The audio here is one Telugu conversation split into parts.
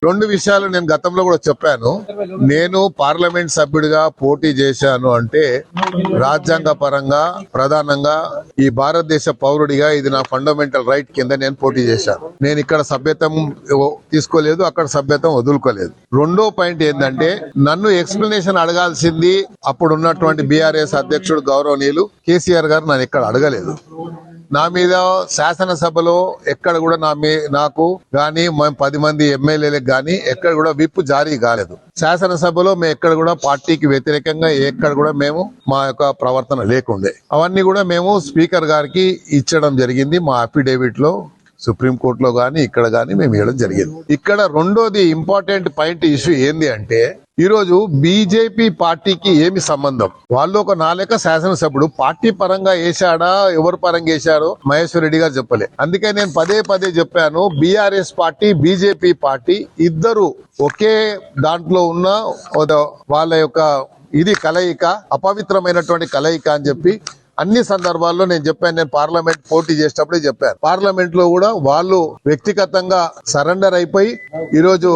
రెండు విషయాలు నేను గతంలో కూడా చెప్పాను. నేను పార్లమెంట్ సభ్యుడిగా పోటీ చేశాను అంటే రాజ్యాంగ పరంగా ప్రధానంగా ఈ భారతదేశ పౌరుడిగా ఇది నా ఫండమెంటల్ రైట్ కింద నేను పోటీ చేశాను. నేను ఇక్కడ సభ్యత్వం తీసుకోలేదు, అక్కడ సభ్యత్వం వదులుకోలేదు. రెండో పాయింట్ ఏంటంటే నన్ను ఎక్స్ప్లెనేషన్ అడగాల్సింది అప్పుడు ఉన్నటువంటి బీఆర్ఎస్ అధ్యక్షుడు గౌరవనీయులు కేసీఆర్ గారు నన్ను ఇక్కడ అడగలేదు. నా మీద శాసనసభలో ఎక్కడ కూడా నాకు గాని 10 మంది ఎమ్మెల్యేలకు గాని ఎక్కడ కూడా విప్ జారీ కాలేదు. శాసనసభలో మేము ఎక్కడ కూడా పార్టీకి వ్యతిరేకంగా ఎక్కడ కూడా మేము మా యొక్క ప్రవర్తన లేకుండే. అవన్నీ కూడా మేము స్పీకర్ గారికి ఇచ్చడం జరిగింది. మా అఫిడేవిట్ లో సుప్రీంకోర్టులో గాని ఇక్కడ గాని మేము ఇవ్వడం జరిగింది. ఇక్కడ రెండోది ఇంపార్టెంట్ పాయింట్ ఇష్యూ ఏంది అంటే ఈరోజు బీజేపీ పార్టీకి ఏమి సంబంధం? వాళ్ళు ఒక నాలుక శాసనసభ్యుడు పార్టీ పరంగా వేశాడా ఎవరు పరంగా వేశారో మహేశ్వర్ రెడ్డి గారు చెప్పలే. అందుకే నేను పదే చెప్పాను, బీఆర్ఎస్ పార్టీ బీజేపీ పార్టీ ఇద్దరు ఒకే దాంట్లో ఉన్న వాళ్ళ యొక్క ఇది కలయిక, అపవిత్రమైనటువంటి కలయిక అని చెప్పి అన్ని సందర్భాల్లో నేను చెప్పాను. నేను పార్లమెంట్ పోటీ చేసేటప్పుడే చెప్పాను. పార్లమెంట్ లో కూడా వాళ్ళు వ్యక్తిగతంగా సరెండర్ అయిపోయి ఈరోజు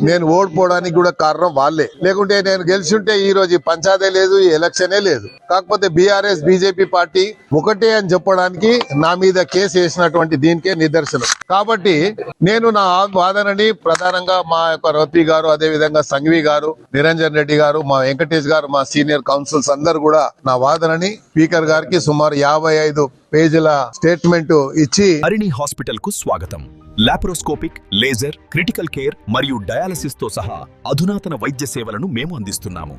నేను ఓడిపోవడానికి కూడా కారణం వాళ్ళే. లేకుంటే నేను గెలిచి ఉంటే ఈ రోజు పంచాయతీ లేదు, ఈ ఎలక్షనే లేదు. కాకపోతే బీఆర్ఎస్ బీజేపీ పార్టీ ఒకటే అని చెప్పడానికి నా మీద కేసు వేసినటువంటి దీనికే నిదర్శనం. కాబట్టి నేను నా వాదనని ప్రధానంగా మా యొక్క రతి గారు, అదే విధంగా సంఘవి గారు, నిరంజన్ రెడ్డి గారు, మా వెంకటేష్ గారు, మా సీనియర్ కౌన్సిల్స్ అందరు కూడా నా వాదనని స్పీకర్ గారికి సుమారు 55 పేజీల స్టేట్మెంట్ ఇచ్చి హరిణి హాస్పిటల్ కు స్వాగతం. లాప్రోస్కోపిక్, లేజర్, క్రిటికల్ కేర్ మరియు డయాలసిస్ తో సహా అధునాతన వైద్య సేవలను మేము అందిస్తున్నాము.